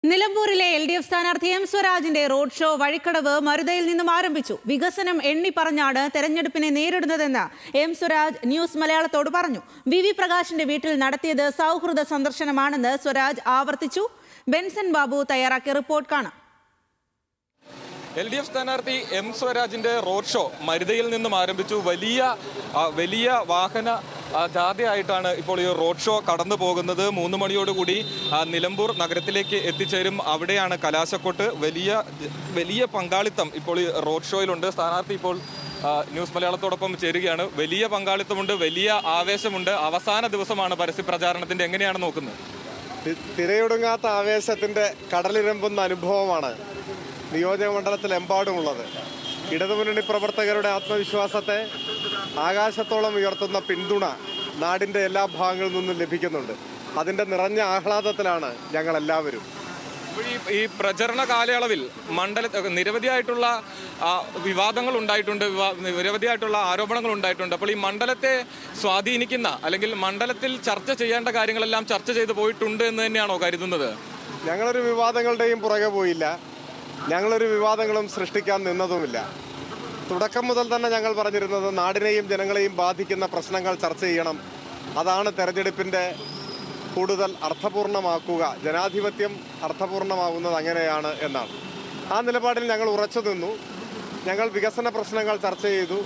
നിലമ്പൂരിലെ LDF സ്ഥാനാർത്ഥി M സ്വരാജിന്റെ റോഡ് ഷോ വഴിക്കടവ് മരുതയിൽ നിന്നും ആരംഭിച്ചു. വികസനം എണ്ണി പറഞ്ഞാണ് തെരഞ്ഞെടുപ്പിനെ നേരിടുന്നതെന്ന് എം സ്വരാജ് ന്യൂസ് മലയാളത്തോട് പറഞ്ഞു. VV പ്രകാശിന്റെ വീട്ടിൽ നടത്തിയത് സൗഹൃദ സന്ദർശനമാണെന്ന് സ്വരാജ് ആവർത്തിച്ചു. ബെൻസൺ ബാബു തയ്യാറാക്കിയ റിപ്പോർട്ട് കാണാം. LDF സ്ഥാനാർത്ഥി എം സ്വരാജിന്റെ റോഡ് ഷോ മരുതയിൽ നിന്നും ആരംഭിച്ചു. വലിയ വാഹന ജാഥയായിട്ടാണ് ഇപ്പോൾ ഈ റോഡ് ഷോ കടന്നു പോകുന്നത്. 3 മണിയോടുകൂടി നിലമ്പൂർ നഗരത്തിലേക്ക് എത്തിച്ചേരും. അവിടെയാണ് കലാശക്കൊട്ട്. വലിയ പങ്കാളിത്തം ഇപ്പോൾ ഈ റോഡ് ഷോയിലുണ്ട്. സ്ഥാനാർത്ഥി ഇപ്പോൾ ന്യൂസ് മലയാളത്തോടൊപ്പം ചേരുകയാണ്. വലിയ പങ്കാളിത്തമുണ്ട്, വലിയ ആവേശമുണ്ട്. അവസാന ദിവസമാണ് പരസ്യ പ്രചാരണത്തിന്റെ. എങ്ങനെയാണ് നോക്കുന്നത്? തിരയൊടുങ്ങാത്ത ആവേശത്തിന്റെ കടലിരമ്പുന്ന അനുഭവമാണ് നിയോജക മണ്ഡലത്തിലെമ്പാടുമുള്ളത്. ഇടതുമുന്നണി പ്രവർത്തകരുടെ ആത്മവിശ്വാസത്തെ ആകാശത്തോളം ഉയർത്തുന്ന പിന്തുണ നാടിൻ്റെ എല്ലാ ഭാഗങ്ങളിൽ നിന്നും ലഭിക്കുന്നുണ്ട്. അതിൻ്റെ നിറഞ്ഞ ആഹ്ലാദത്തിലാണ് ഞങ്ങളെല്ലാവരും. ഈ പ്രചരണ കാലയളവിൽ നിരവധിയായിട്ടുള്ള വിവാദങ്ങൾ ഉണ്ടായിട്ടുണ്ട്, നിരവധിയായിട്ടുള്ള ആരോപണങ്ങൾ ഉണ്ടായിട്ടുണ്ട്. അപ്പോൾ ഈ മണ്ഡലത്തെ സ്വാധീനിക്കുന്ന അല്ലെങ്കിൽ മണ്ഡലത്തിൽ ചർച്ച ചെയ്യേണ്ട കാര്യങ്ങളെല്ലാം ചർച്ച ചെയ്തു പോയിട്ടുണ്ട് എന്ന് തന്നെയാണോ കരുതുന്നത്? ഞങ്ങളൊരു വിവാദങ്ങളുടെയും പുറകെ പോയില്ല. ഞങ്ങളൊരു വിവാദങ്ങളും സൃഷ്ടിക്കാൻ നിന്നതുമില്ല. തുടക്കം മുതൽ തന്നെ ഞങ്ങൾ പറഞ്ഞിരുന്നത് നാടിനെയും ജനങ്ങളെയും ബാധിക്കുന്ന പ്രശ്നങ്ങൾ ചർച്ച ചെയ്യണം. അതാണ് തെരഞ്ഞെടുപ്പിൻ്റെ കൂടുതൽ അർത്ഥപൂർണമാക്കുക. ജനാധിപത്യം അർത്ഥപൂർണമാകുന്നത് അങ്ങനെയാണ് എന്നാണ്. ആ നിലപാടിൽ ഞങ്ങൾ ഉറച്ചു നിന്നു. ഞങ്ങൾ വികസന പ്രശ്നങ്ങൾ ചർച്ച ചെയ്തു.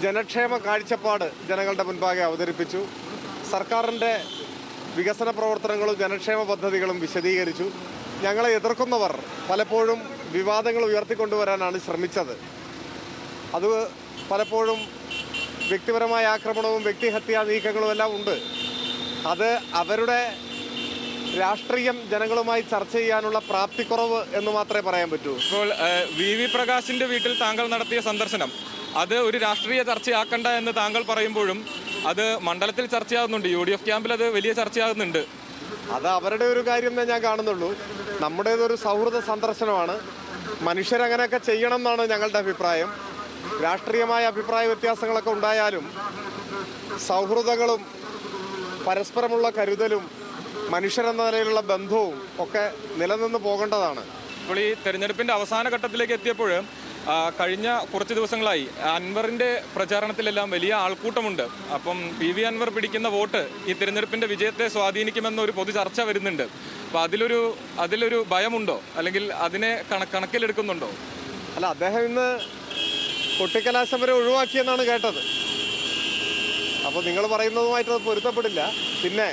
ജനക്ഷേമ കാഴ്ചപ്പാട് ജനങ്ങളുടെ മുൻപാകെ അവതരിപ്പിച്ചു. സർക്കാരിൻ്റെ വികസന പ്രവർത്തനങ്ങളും ജനക്ഷേമ പദ്ധതികളും വിശദീകരിച്ചു. ഞങ്ങളെ എതിർക്കുന്നവർ പലപ്പോഴും വിവാദങ്ങൾ ഉയർത്തിക്കൊണ്ടുവരാനാണ് ശ്രമിച്ചത്. അത് പലപ്പോഴും വ്യക്തിപരമായ ആക്രമണവും വ്യക്തിഹത്യാ നീക്കങ്ങളും എല്ലാം ഉണ്ട്. അത് അവരുടെ രാഷ്ട്രീയം ജനങ്ങളുമായി ചർച്ച ചെയ്യാനുള്ള പ്രാപ്തിക്കുറവ് എന്ന് മാത്രമേ പറയാൻ പറ്റൂ. ഇപ്പോൾ VV പ്രകാശിന്റെ വീട്ടിൽ താങ്കൾ നടത്തിയ സന്ദർശനം അത് ഒരു രാഷ്ട്രീയ ചർച്ചയാക്കണ്ട എന്ന് താങ്കൾ പറയുമ്പോഴും അത് മണ്ഡലത്തിൽ ചർച്ചയാകുന്നുണ്ട്. UDF ക്യാമ്പിൽ അത് വലിയ ചർച്ചയാകുന്നുണ്ട്. അത് അവരുടെ ഒരു കാര്യം ഞാൻ കാണുന്നുള്ളൂ. നമ്മുടേതൊരു സൗഹൃദ സന്ദർശനമാണ്. മനുഷ്യരങ്ങനെയൊക്കെ ചെയ്യണം എന്നാണ് ഞങ്ങളുടെ അഭിപ്രായം. രാഷ്ട്രീയമായ അഭിപ്രായ വ്യത്യാസങ്ങളൊക്കെ ഉണ്ടായാലും സൗഹൃദങ്ങളും പരസ്പരമുള്ള കരുതലും മനുഷ്യരെന്ന നിലയിലുള്ള ബന്ധവും ഒക്കെ നിലനിന്ന് പോകേണ്ടതാണ്. ഇപ്പോൾ ഈ തെരഞ്ഞെടുപ്പിന്റെ അവസാന ഘട്ടത്തിലേക്ക് എത്തിയപ്പോൾ കഴിഞ്ഞ കുറച്ച് ദിവസങ്ങളായി അൻവറിന്റെ പ്രചാരണത്തിലെല്ലാം വലിയ ആൾക്കൂട്ടമുണ്ട്. അപ്പം PV അൻവർ പിടിക്കുന്ന വോട്ട് ഈ തെരഞ്ഞെടുപ്പിന്റെ വിജയത്തെ സ്വാധീനിക്കുമെന്നൊരു പൊതു ചർച്ച വരുന്നുണ്ട്. അപ്പോൾ അതിലൊരു ഭയമുണ്ടോ, അല്ലെങ്കിൽ അതിനെ കണക്കിലെടുക്കുന്നുണ്ടോ? അല്ല, അദ്ദേഹം ഇന്ന് കൊട്ടിക്കലാശം വരെ ഒഴിവാക്കിയെന്നാണ് കേട്ടത്. അപ്പോൾ നിങ്ങൾ പറയുന്നതുമായിട്ട് അത് പൊരുത്തപ്പെടില്ല. പിന്നെ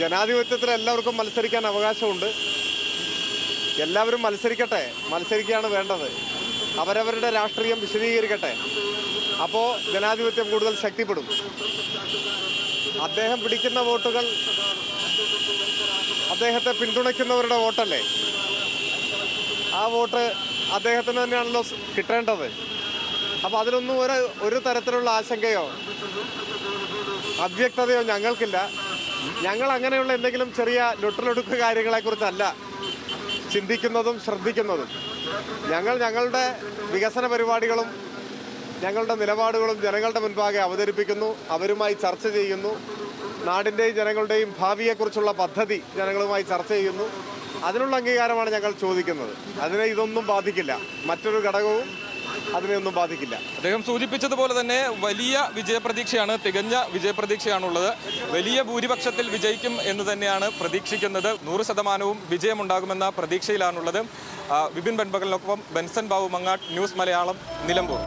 ജനാധിപത്യത്തിൽ എല്ലാവർക്കും മത്സരിക്കാൻ അവകാശമുണ്ട്. എല്ലാവരും മത്സരിക്കട്ടെ, മത്സരിക്കുകയാണ് വേണ്ടത്. അവരവരുടെ രാഷ്ട്രീയം വിശദീകരിക്കട്ടെ. അപ്പോൾ ജനാധിപത്യം കൂടുതൽ ശക്തിപ്പെടും. അദ്ദേഹം പിടിക്കുന്ന വോട്ടുകൾ അദ്ദേഹത്തെ പിന്തുണയ്ക്കുന്നവരുടെ വോട്ടല്ലേ. ആ വോട്ട് അദ്ദേഹത്തിന് തന്നെയാണല്ലോ കിട്ടേണ്ടത്. അപ്പോൾ അതിലൊന്നും ഒരു തരത്തിലുള്ള ആശങ്കയോ അവ്യക്തതയോ ഞങ്ങൾക്കില്ല. ഞങ്ങൾ അങ്ങനെയുള്ള എന്തെങ്കിലും ചെറിയ ലൊട്ടിലൊടുക്ക് കാര്യങ്ങളെക്കുറിച്ചല്ല ചിന്തിക്കുന്നതും ശ്രദ്ധിക്കുന്നതും. ഞങ്ങളുടെ വികസന പരിപാടികളും ഞങ്ങളുടെ നിലപാടുകളും ജനങ്ങളുടെ മുൻപാകെ അവതരിപ്പിക്കുന്നു. അവരുമായി ചർച്ച ചെയ്യുന്നു. നാടിൻ്റെയും ജനങ്ങളുടെയും ഭാവിയെക്കുറിച്ചുള്ള പദ്ധതി ജനങ്ങളുമായി ചർച്ച ചെയ്യുന്നു. അതിനുള്ള അംഗീകാരമാണ് ഞങ്ങൾ ചോദിക്കുന്നത്. അതിനെ ഇതൊന്നും ബാധിക്കില്ല. മറ്റൊരു ഘടകവും അതിനെയൊന്നും ബാധിക്കില്ല. അദ്ദേഹം സൂചിപ്പിച്ചതുപോലെ തന്നെ വലിയ വിജയപ്രതീക്ഷയാണ്, തികഞ്ഞ വിജയപ്രതീക്ഷയാണുള്ളത്. വലിയ ഭൂരിപക്ഷത്തിൽ വിജയിക്കും എന്ന് തന്നെയാണ് പ്രതീക്ഷിക്കുന്നത്. 100% വിജയമുണ്ടാകുമെന്ന പ്രതീക്ഷയിലാണുള്ളത്. വിപിൻ ബൻപകലിനൊപ്പം ബെൻസൺ ബാബു മങ്ങാട്ട്, ന്യൂസ് മലയാളം, നിലമ്പൂർ.